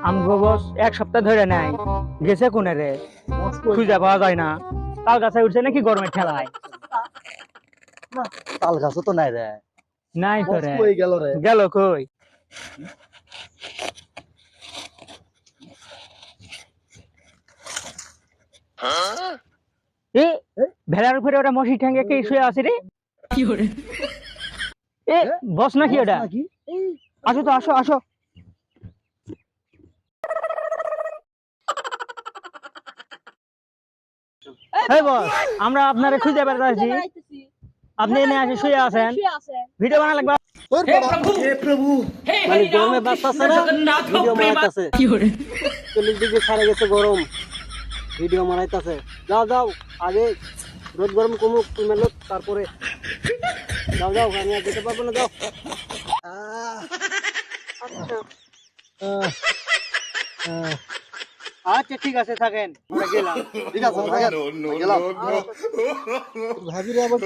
আমগো বস এক সপ্তাহ ধরে নাই গেছে কোনে রে খুঁজে পাওয়া যায় না। তাল গাছে উঠছে নাকি গরমের ঠেলায়? তাল গাছও তো নাই রে। নাই তো রে। কই গেল রে? গেল কই? এ ভেড়ার উপরে ওটা মশি ঠ্যাঙ্গে কে শুয়ে আছে রে? এ বস নাকি ওটা? নাকি? আসো তো, আসো আসো। এই বস, আমরা আপনারে খুঁজে বেড়াচ্ছি, আপনি এনে আসে শুয়ে আছেন, ভিডিও বানা লাগবে। ওর বাবা, হে প্রভু, মানে গরমে বাঁচতাছে না, ভিডিও মারাইতাছে। 40 ডিগ্রি ছাড়ে গেছে গরম, ভিডিও মারাইতাছে। যাও যাও, আগে রোদ গরম কমুক, তুমি লোক তারপরে যাও যাও, আমি আর যেতে পারবো না, যাও। আচ্ছা ঠিক আছে, থাকেন, আমরা গেলাম। ঠিক আছে, গেলাম। ভাবিরে আবার